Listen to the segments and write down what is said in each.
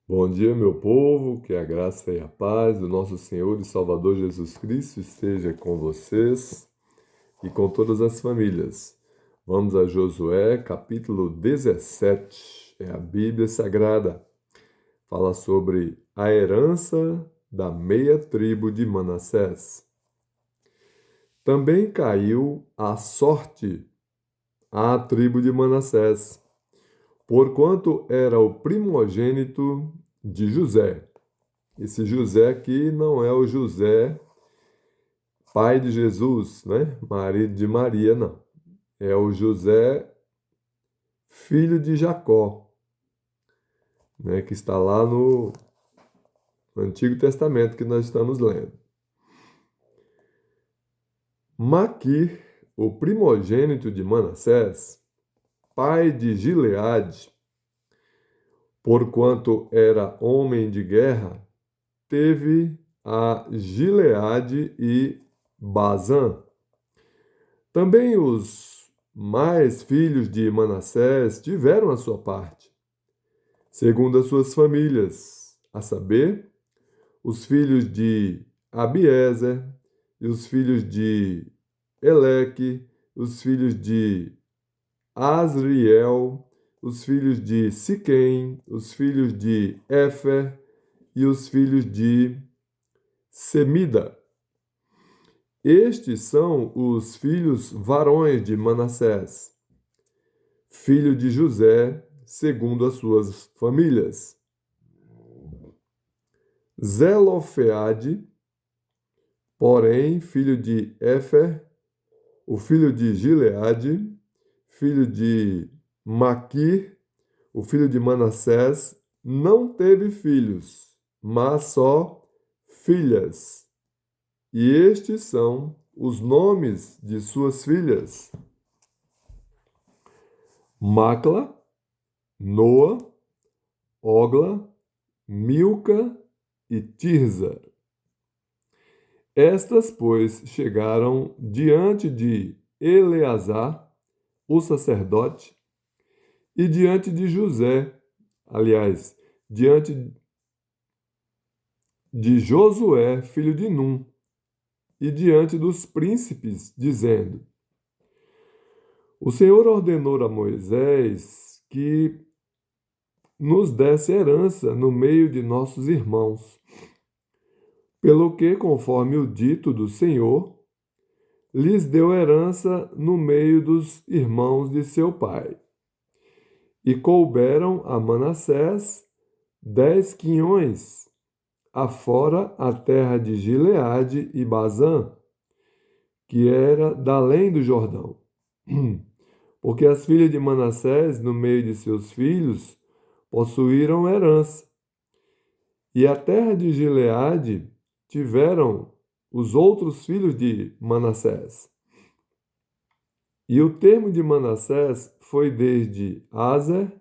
Bom dia, meu povo, que a graça e a paz do nosso Senhor e Salvador Jesus Cristo esteja com vocês e com todas as famílias. Vamos a Josué, capítulo 17, é a Bíblia Sagrada. Fala sobre a herança da meia tribo de Manassés. Também caiu a sorte à tribo de Manassés, porquanto era o primogênito de José. Esse José aqui não é o José, pai de Jesus, né? Marido de Maria, não. É o José, filho de Jacó, né? Que está lá no Antigo Testamento que nós estamos lendo. Maquir, o primogênito de Manassés, pai de Gileade, porquanto era homem de guerra, teve a Gileade e Bazã. Também os mais filhos de Manassés tiveram a sua parte, segundo as suas famílias, a saber, os filhos de Abiezer, e os filhos de Eleque, os filhos de Asriel, os filhos de Siquém, os filhos de Éfer e os filhos de Semida. Estes são os filhos varões de Manassés, filho de José, segundo as suas famílias. Zelofeade, porém, filho de Éfer, o filho de Gileade, filho de Maquir, o filho de Manassés, não teve filhos, mas só filhas. E estes são os nomes de suas filhas: Macla, Noa, Ogla, Milca e Tirza. Estas, pois, chegaram diante de Eleazar, o sacerdote, e diante de José, aliás, diante de Josué, filho de Num, e diante dos príncipes, dizendo: O Senhor ordenou a Moisés que nos desse herança no meio de nossos irmãos. Pelo que, conforme o dito do Senhor, lhes deu herança no meio dos irmãos de seu pai. E couberam a Manassés 10 quinhões, afora a terra de Gileade e Bazã, que era da além do Jordão. Porque as filhas de Manassés, no meio de seus filhos, possuíram herança. E a terra de Gileade tiveram os outros filhos de Manassés. E o termo de Manassés foi desde Azer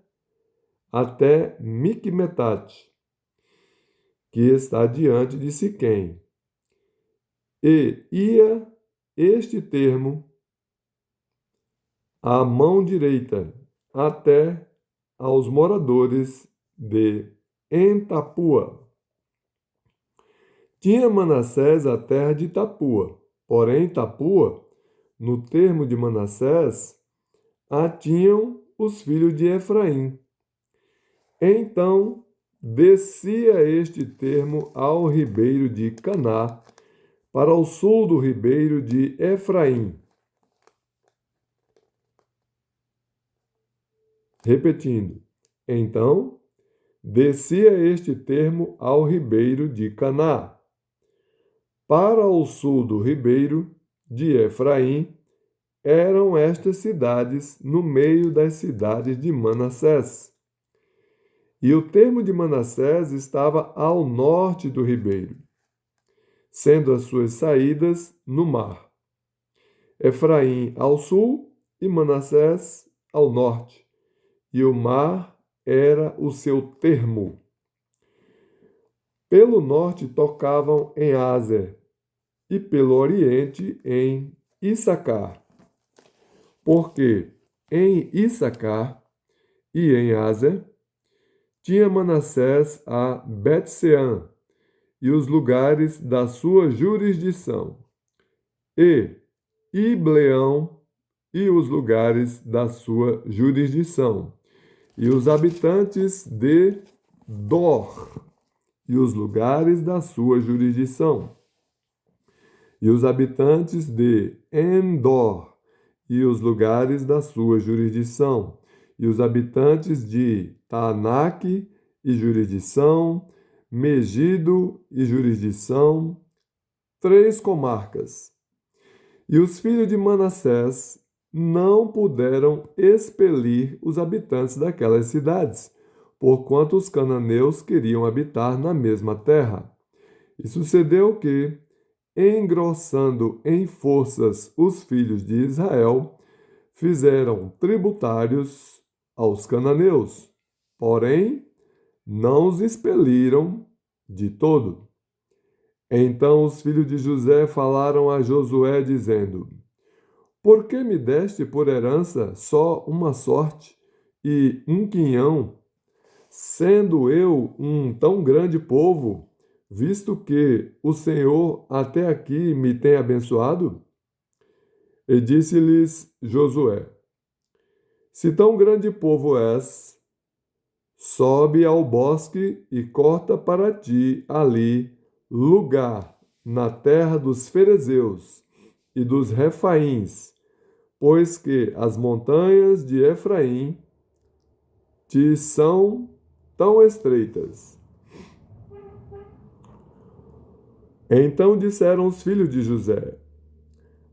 até Micmetate, que está diante de Siquém. E ia este termo à mão direita, até aos moradores de Entapua. Tinha Manassés a terra de Tapua, porém Tapua, no termo de Manassés, a tinham os filhos de Efraim. Então descia este termo ao ribeiro de Caná, para o sul do ribeiro de Efraim. Repetindo, então descia este termo ao ribeiro de Caná. Para o sul do ribeiro de Efraim eram estas cidades no meio das cidades de Manassés. E o termo de Manassés estava ao norte do ribeiro, sendo as suas saídas no mar. Efraim ao sul e Manassés ao norte, e o mar era o seu termo. Pelo norte tocavam em Azer, e pelo oriente em Issacar, porque em Issacar e em Azer tinha Manassés a Bet-sean e os lugares da sua jurisdição, e Ibleão e os lugares da sua jurisdição, e os habitantes de Dor e os lugares da sua jurisdição, e os habitantes de Endor e os lugares da sua jurisdição, e os habitantes de Taanaque e jurisdição, Megido e jurisdição, 3 comarcas. E os filhos de Manassés não puderam expelir os habitantes daquelas cidades, porquanto os cananeus queriam habitar na mesma terra. E sucedeu que, engrossando em forças os filhos de Israel, fizeram tributários aos cananeus, porém não os expeliram de todo. Então os filhos de José falaram a Josué, dizendo: Por que me deste por herança só uma sorte e um quinhão, sendo eu um tão grande povo, visto que o Senhor até aqui me tem abençoado? E disse-lhes Josué: Se tão grande povo és, sobe ao bosque e corta para ti ali lugar na terra dos ferezeus e dos refaíns, pois que as montanhas de Efraim te são tão estreitas. Então disseram os filhos de José: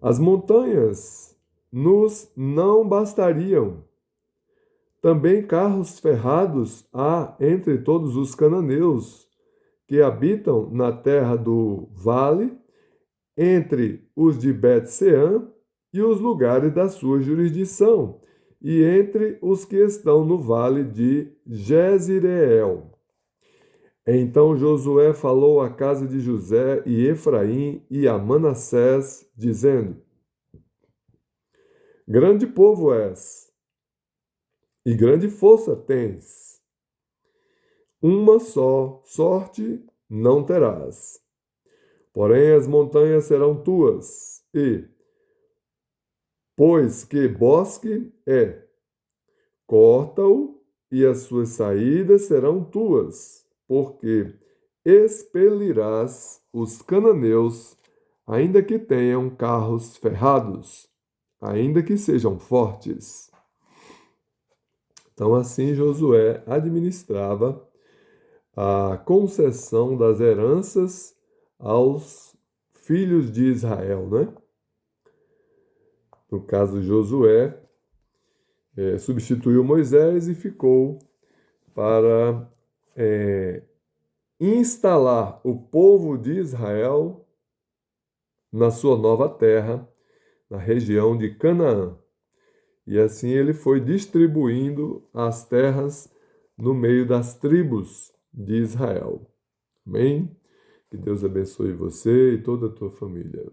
As montanhas nos não bastariam. Também carros ferrados há entre todos os cananeus que habitam na terra do vale, entre os de Bet-sean e os lugares da sua jurisdição, e entre os que estão no vale de Jezreel. Então Josué falou à casa de José e Efraim e a Manassés, dizendo: Grande povo és, e grande força tens. Uma só sorte não terás. Porém as montanhas serão tuas, e, pois que bosque é, corta-o, e as suas saídas serão tuas, porque expelirás os cananeus, ainda que tenham carros ferrados, ainda que sejam fortes. Então, assim, Josué administrava a concessão das heranças aos filhos de Israel, né? No caso, Josué substituiu Moisés e ficou para instalar o povo de Israel na sua nova terra, na região de Canaã. E assim ele foi distribuindo as terras no meio das tribos de Israel. Amém? Que Deus abençoe você e toda a tua família.